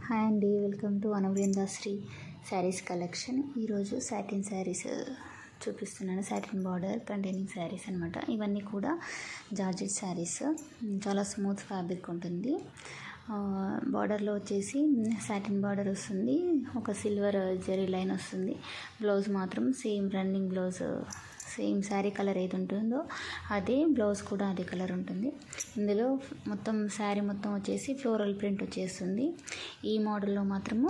Hi అండి, welcome to అనువృందాశ్రీ saris collection. ఈరోజు satin saris చూపిస్తున్నాను. సాటిన్ బార్డర్ కంటైనింగ్ శారీస్ అనమాట. ఇవన్నీ కూడా జార్జెట్ శారీస్. చాలా స్మూత్ ఫ్యాబ్రిక్ ఉంటుంది. బార్డర్లో వచ్చేసి సాటిన్ బార్డర్ వస్తుంది, ఒక సిల్వర్ జరీ లైన్ వస్తుంది. బ్లౌజ్ మాత్రం same running blouse, same sari colour ఏది ఉంటుందో అదే బ్లౌజ్ కూడా అదే కలర్ ఉంటుంది. ఇందులో మొత్తం శారీ మొత్తం వచ్చేసి ఫ్లోరల్ ప్రింట్ వచ్చేస్తుంది. ఈ మోడల్లో మాత్రము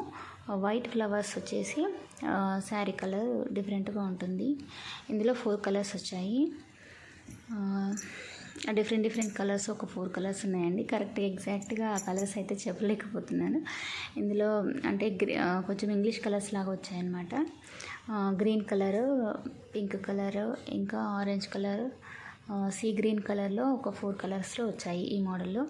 వైట్ ఫ్లవర్స్ వచ్చేసి శారీ కలర్ డిఫరెంట్గా ఉంటుంది. ఇందులో 4 కలర్స్ వచ్చాయి. డిఫరెంట్ కలర్స్, ఒక 4 కలర్స్ ఉన్నాయండి. కరెక్ట్గా ఎగ్జాక్ట్గా ఆ కలర్స్ అయితే చెప్పలేకపోతున్నాను. ఇందులో అంటే కొంచెం ఇంగ్లీష్ కలర్స్ లాగా వచ్చాయన్నమాట. గ్రీన్ కలరు, పింక్ కలరు, ఇంకా ఆరెంజ్ కలర్, సీ గ్రీన్ కలర్లో ఒక 4 కలర్స్లో వచ్చాయి ఈ మోడల్లో.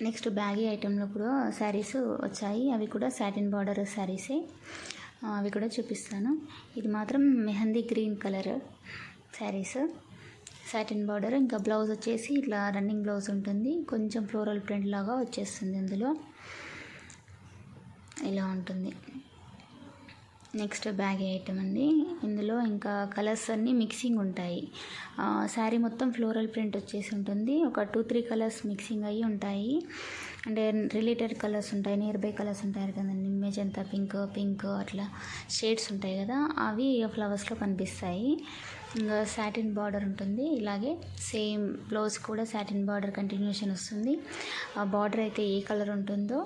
నెక్స్ట్ బ్యాగీ ఐటెంలో కూడా శారీస్ వచ్చాయి. అవి కూడా సాటిన్ బార్డర్ శారీసే. అవి కూడా చూపిస్తాను. ఇది మాత్రం mehndi green colour saris, satin border. ఇంకా బ్లౌజ్ వచ్చేసి ఇట్లా రన్నింగ్ బ్లౌజ్ ఉంటుంది, కొంచెం ఫ్లోరల్ ప్రింట్ లాగా వచ్చేస్తుంది. ఇందులో ఇలా ఉంటుంది. నెక్స్ట్ బ్యాగీ ఐటమ్ అండి. ఇందులో ఇంకా కలర్స్ అన్నీ మిక్సింగ్ ఉంటాయి. శారీ మొత్తం ఫ్లోరల్ ప్రింట్ వచ్చేసి ఉంటుంది. ఒక 2-3 కలర్స్ మిక్సింగ్ అయ్యి ఉంటాయి. అంటే రిలేటెడ్ కలర్స్ ఉంటాయి, నియర్ బై కలర్స్ ఉంటాయి కదండి. మెజంతా పింక్ అట్లా షేడ్స్ ఉంటాయి కదా, అవి ఫ్లవర్స్లో కనిపిస్తాయి. ఇంకా సాటిన్ బార్డర్ ఉంటుంది. ఇలాగే సేమ్ బ్లౌజ్ కూడా సాటిన్ బార్డర్ కంటిన్యూషన్ వస్తుంది. ఆ బార్డర్ అయితే ఏ కలర్ ఉంటుందో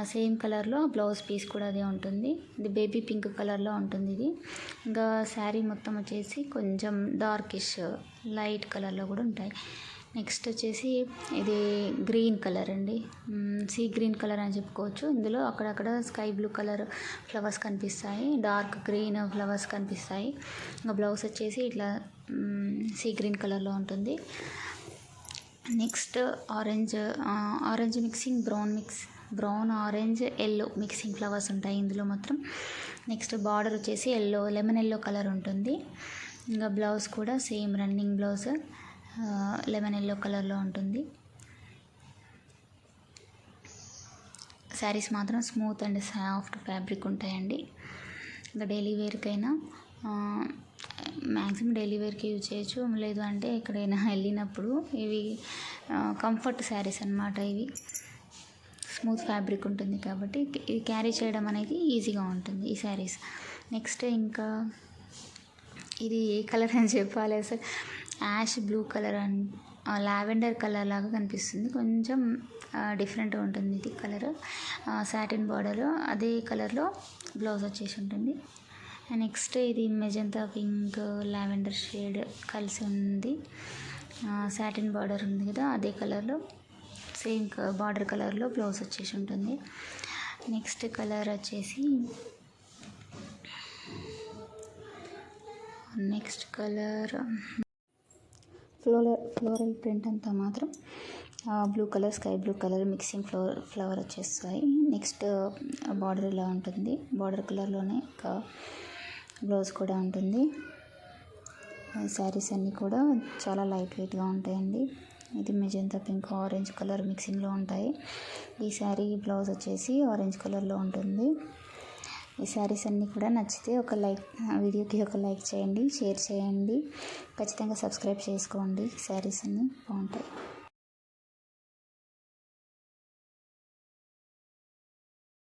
ఆ సేమ్ కలర్లో బ్లౌజ్ పీస్ కూడా అదే ఉంటుంది. ఇది బేబీ పింక్ కలర్లో ఉంటుంది ఇది. ఇంకా శారీ మొత్తం వచ్చేసి కొంచెం డార్కిష్ లైట్ కలర్లో కూడా ఉంటాయి. నెక్స్ట్ వచ్చేసి ఇది గ్రీన్ కలర్ అండి, సీ గ్రీన్ కలర్ అని చెప్పుకోవచ్చు. ఇందులో అక్కడక్కడ స్కై బ్లూ కలర్ ఫ్లవర్స్ కనిపిస్తాయి, డార్క్ గ్రీన్ ఫ్లవర్స్ కనిపిస్తాయి. ఇంకా బ్లౌజ్ వచ్చేసి ఇట్లా సీ గ్రీన్ కలర్లో ఉంటుంది. Next orange mixing, brown orange yellow mixing flowers ఉంటాయి ఇందులో మాత్రం. నెక్స్ట్ బార్డర్ వచ్చేసి లెమన్ ఎల్లో కలర్ ఉంటుంది. ఇంకా బ్లౌజ్ కూడా same running blouse lemon yellow కలర్లో ఉంటుంది. శారీస్ మాత్రం స్మూత్ అండ్ సాఫ్ట్ ఫ్యాబ్రిక్ ఉంటాయండి. ఇంకా డైలీ వేర్కైనా మ్యాక్సిమం డైలీ వేర్కి యూజ్ చేయొచ్చు, లేదు అంటే ఎక్కడైనా వెళ్ళినప్పుడు. ఇవి కంఫర్ట్ శారీస్ అన్నమాట. ఇవి స్మూత్ ఫ్యాబ్రిక్ ఉంటుంది కాబట్టి ఇది క్యారీ చేయడం అనేది ఈజీగా ఉంటుంది ఈ శారీస్. నెక్స్ట్ ఇంకా ఇది ఏ కలర్ అని చెప్పాలి అసలు, ash blue colour and lavender colour లాగా కనిపిస్తుంది. కొంచెం డిఫరెంట్గా ఉంటుంది ఇది కలర్. సాటిన్ బార్డర్ అదే కలర్లో బ్లౌజ్ వచ్చేసి ఉంటుంది. నెక్స్ట్ ఇది మెజంతా పింక్ లావెండర్ షేడ్ కలిసి ఉంది. సాటిన్ బార్డర్ ఉంది కదా, అదే కలర్లో సేమ్ బార్డర్ కలర్లో బ్లౌజ్ వచ్చేసి ఉంటుంది. నెక్స్ట్ కలర్ వచ్చేసి ఫ్లోరల్ ప్రింట్ అంతా మాత్రం blue colour, sky blue colour mixing flower వచ్చేస్తాయి. నెక్స్ట్ బార్డర్ ఇలా ఉంటుంది, బార్డర్ కలర్లోనే ఒక బ్లౌజ్ కూడా ఉంటుంది. శారీస్ అన్నీ కూడా చాలా లైట్ వెయిట్గా ఉంటాయండి. ఇది మెజంతా పింక్ ఆరెంజ్ కలర్ మిక్సింగ్లో ఉంటాయి. ఈ శారీ బ్లౌజ్ వచ్చేసి ఆరెంజ్ కలర్లో ఉంటుంది. ఈ శారీస్ అన్నీ కూడా నచ్చితే వీడియోకి ఒక లైక్ చేయండి, షేర్ చేయండి, ఖచ్చితంగా సబ్స్క్రైబ్ చేసుకోండి. శారీస్ అన్నీ బాగుంటాయి.